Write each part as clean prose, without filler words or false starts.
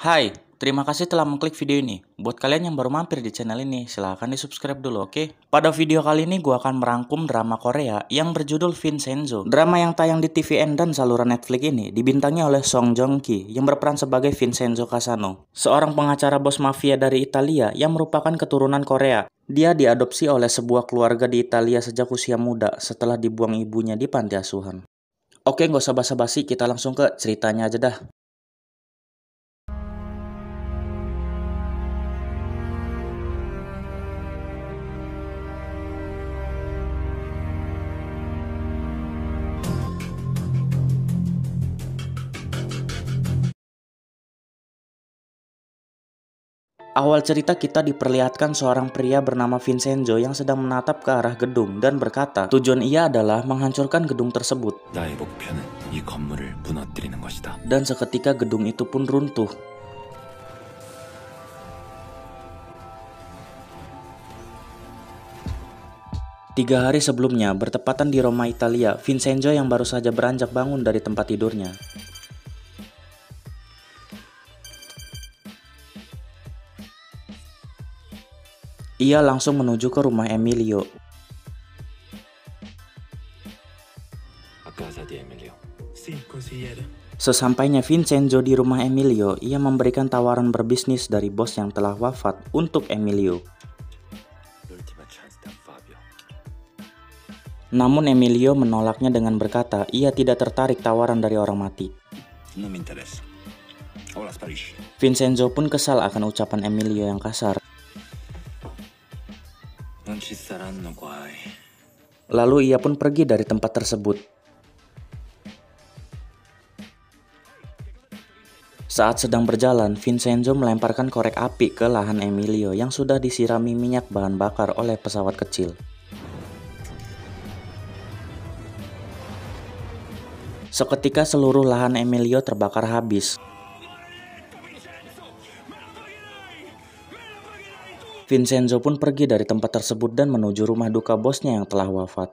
Hai, terima kasih telah mengklik video ini. Buat kalian yang baru mampir di channel ini, silahkan di subscribe dulu, oke? Pada video kali ini gue akan merangkum drama Korea yang berjudul Vincenzo. Drama yang tayang di TVN dan saluran Netflix ini dibintangi oleh Song Joong Ki yang berperan sebagai Vincenzo Casano, seorang pengacara bos mafia dari Italia yang merupakan keturunan Korea. Dia diadopsi oleh sebuah keluarga di Italia sejak usia muda setelah dibuang ibunya di panti asuhan. Oke, nggak usah basa-basi, kita langsung ke ceritanya aja dah. Awal cerita kita diperlihatkan seorang pria bernama Vincenzo yang sedang menatap ke arah gedung dan berkata, tujuan ia adalah menghancurkan gedung tersebut. Dan seketika gedung itu pun runtuh. Tiga hari sebelumnya, bertepatan di Roma, Italia, Vincenzo yang baru saja beranjak bangun dari tempat tidurnya. Ia langsung menuju ke rumah Emilio. Sesampainya Vincenzo di rumah Emilio, ia memberikan tawaran berbisnis dari bos yang telah wafat untuk Emilio. Namun Emilio menolaknya dengan berkata ia tidak tertarik tawaran dari orang mati. Vincenzo pun kesal akan ucapan Emilio yang kasar. Lalu ia pun pergi dari tempat tersebut. Saat sedang berjalan, Vincenzo melemparkan korek api ke lahan Emilio yang sudah disirami minyak bahan bakar oleh pesawat kecil. Seketika seluruh lahan Emilio terbakar habis. Vincenzo pun pergi dari tempat tersebut dan menuju rumah duka bosnya yang telah wafat.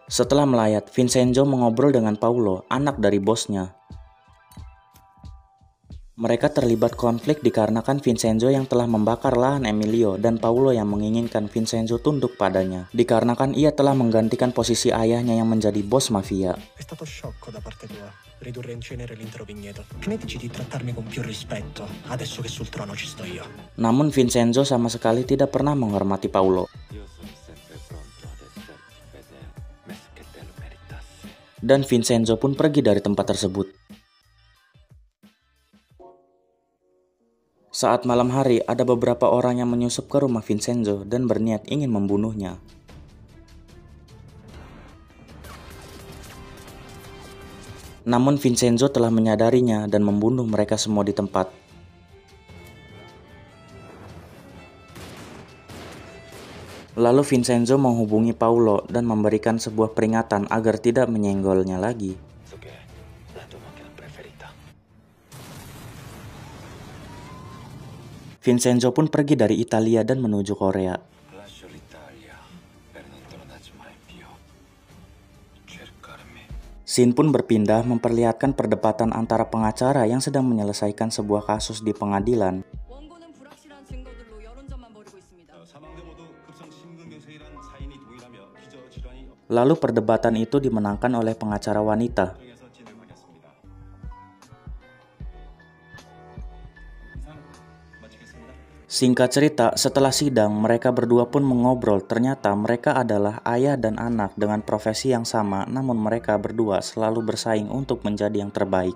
Setelah melayat, Vincenzo mengobrol dengan Paulo, anak dari bosnya. Mereka terlibat konflik dikarenakan Vincenzo yang telah membakar lahan Emilio dan Paulo yang menginginkan Vincenzo tunduk padanya, dikarenakan ia telah menggantikan posisi ayahnya yang menjadi bos mafia. Namun Vincenzo sama sekali tidak pernah menghormati Paulo. Dan Vincenzo pun pergi dari tempat tersebut. Saat malam hari, ada beberapa orang yang menyusup ke rumah Vincenzo dan berniat ingin membunuhnya. Namun Vincenzo telah menyadarinya dan membunuh mereka semua di tempat. Lalu Vincenzo menghubungi Paulo dan memberikan sebuah peringatan agar tidak menyenggolnya lagi. Vincenzo pun pergi dari Italia dan menuju Korea. Scene pun berpindah memperlihatkan perdebatan antara pengacara yang sedang menyelesaikan sebuah kasus di pengadilan. Lalu perdebatan itu dimenangkan oleh pengacara wanita. Singkat cerita, setelah sidang, mereka berdua pun mengobrol. Ternyata mereka adalah ayah dan anak dengan profesi yang sama, namun mereka berdua selalu bersaing untuk menjadi yang terbaik.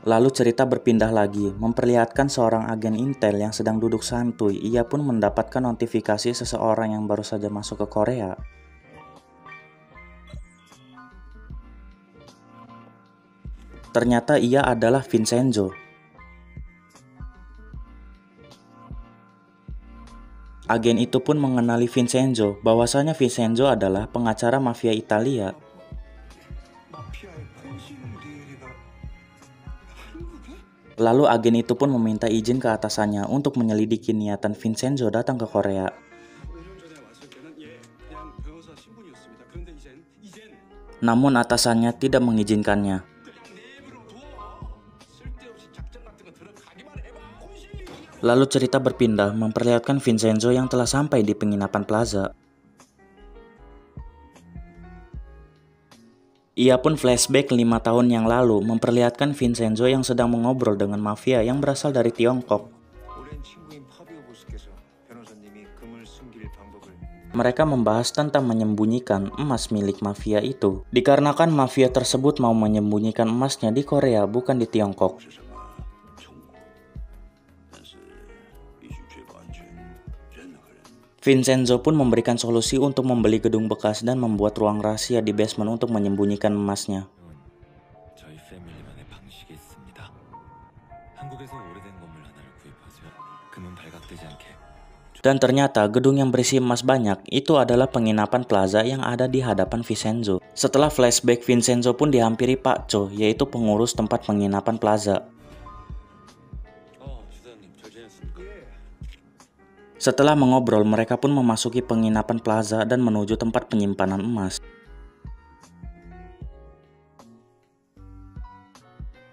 Lalu cerita berpindah lagi, memperlihatkan seorang agen intel yang sedang duduk santuy. Ia pun mendapatkan notifikasi seseorang yang baru saja masuk ke Korea. Ternyata ia adalah Vincenzo. Agen itu pun mengenali Vincenzo, bahwasanya Vincenzo adalah pengacara mafia Italia. Lalu agen itu pun meminta izin ke atasannya untuk menyelidiki niatan Vincenzo datang ke Korea. Namun atasannya tidak mengizinkannya. Lalu cerita berpindah memperlihatkan Vincenzo yang telah sampai di penginapan plaza. Ia pun flashback 5 tahun yang lalu memperlihatkan Vincenzo yang sedang mengobrol dengan mafia yang berasal dari Tiongkok. Mereka membahas tentang menyembunyikan emas milik mafia itu, dikarenakan mafia tersebut mau menyembunyikan emasnya di Korea bukan di Tiongkok. Vincenzo pun memberikan solusi untuk membeli gedung bekas dan membuat ruang rahasia di basement untuk menyembunyikan emasnya. Dan ternyata gedung yang berisi emas banyak itu adalah penginapan plaza yang ada di hadapan Vincenzo. Setelah flashback, Vincenzo pun dihampiri Pak Cho, yaitu pengurus tempat penginapan plaza. Setelah mengobrol, mereka pun memasuki penginapan plaza dan menuju tempat penyimpanan emas.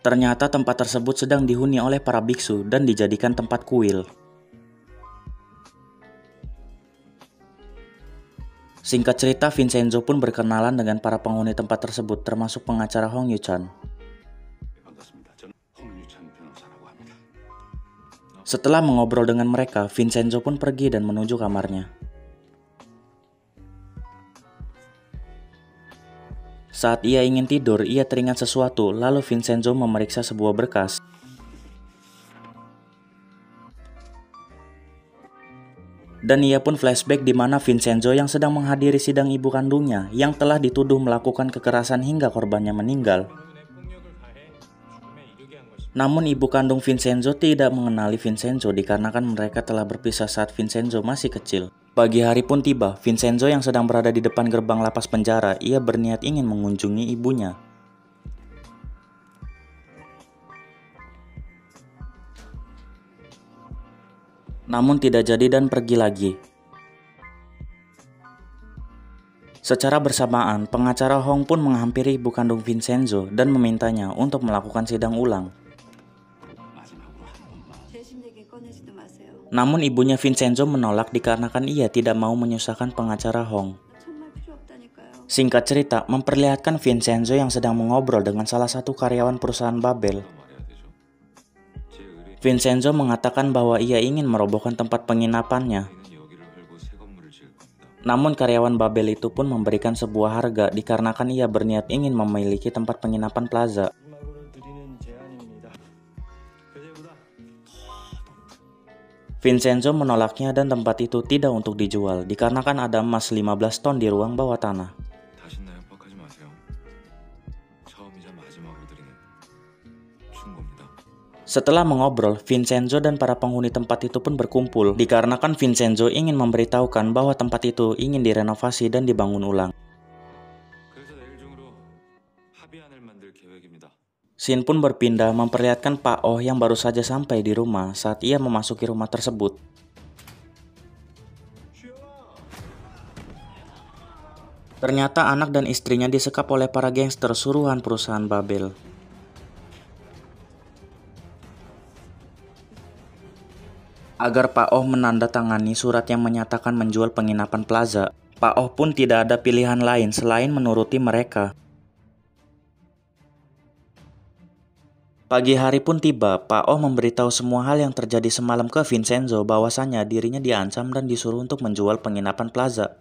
Ternyata tempat tersebut sedang dihuni oleh para biksu dan dijadikan tempat kuil. Singkat cerita, Vincenzo pun berkenalan dengan para penghuni tempat tersebut, termasuk pengacara Hong Yu-chan. Setelah mengobrol dengan mereka, Vincenzo pun pergi dan menuju kamarnya. Saat ia ingin tidur, ia teringat sesuatu, lalu Vincenzo memeriksa sebuah berkas. Dan ia pun flashback di mana Vincenzo yang sedang menghadiri sidang ibu kandungnya yang telah dituduh melakukan kekerasan hingga korbannya meninggal. Namun ibu kandung Vincenzo tidak mengenali Vincenzo dikarenakan mereka telah berpisah saat Vincenzo masih kecil. Pagi hari pun tiba, Vincenzo yang sedang berada di depan gerbang lapas penjara, ia berniat ingin mengunjungi ibunya. Namun tidak jadi dan pergi lagi. Secara bersamaan, pengacara Hong pun menghampiri ibu kandung Vincenzo dan memintanya untuk melakukan sidang ulang. Namun ibunya Vincenzo menolak dikarenakan ia tidak mau menyusahkan pengacara Hong. Singkat cerita, memperlihatkan Vincenzo yang sedang mengobrol dengan salah satu karyawan perusahaan Babel. Vincenzo mengatakan bahwa ia ingin merobohkan tempat penginapannya. Namun karyawan Babel itu pun memberikan sebuah harga dikarenakan ia berniat ingin memiliki tempat penginapan plaza. Vincenzo menolaknya dan tempat itu tidak untuk dijual dikarenakan ada emas 15 ton di ruang bawah tanah. Setelah mengobrol, Vincenzo dan para penghuni tempat itu pun berkumpul dikarenakan Vincenzo ingin memberitahukan bahwa tempat itu ingin direnovasi dan dibangun ulang. Scene pun berpindah memperlihatkan Pak Oh yang baru saja sampai di rumah saat ia memasuki rumah tersebut. Ternyata anak dan istrinya disekap oleh para gangster suruhan perusahaan Babel. Agar Pak Oh menandatangani surat yang menyatakan menjual penginapan plaza, Pak Oh pun tidak ada pilihan lain selain menuruti mereka. Pagi hari pun tiba, Pak Oh memberitahu semua hal yang terjadi semalam ke Vincenzo bahwasannya dirinya diancam dan disuruh untuk menjual penginapan plaza.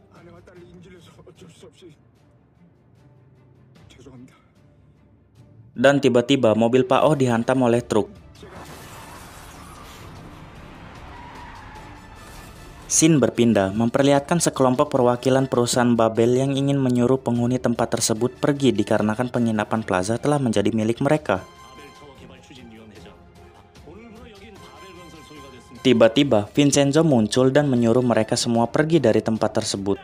Dan tiba-tiba mobil Pak Oh dihantam oleh truk. Scene berpindah memperlihatkan sekelompok perwakilan perusahaan Babel yang ingin menyuruh penghuni tempat tersebut pergi dikarenakan penginapan plaza telah menjadi milik mereka. Tiba-tiba Vincenzo muncul dan menyuruh mereka semua pergi dari tempat tersebut.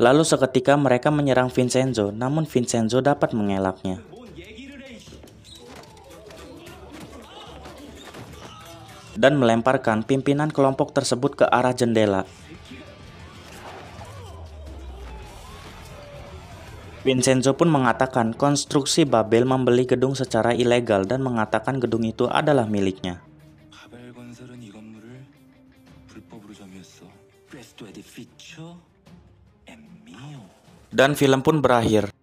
Lalu seketika mereka menyerang Vincenzo, namun Vincenzo dapat mengelaknya. dan melemparkan pimpinan kelompok tersebut ke arah jendela. Vincenzo pun mengatakan konstruksi Babel membeli gedung secara ilegal dan mengatakan gedung itu adalah miliknya. Dan film pun berakhir.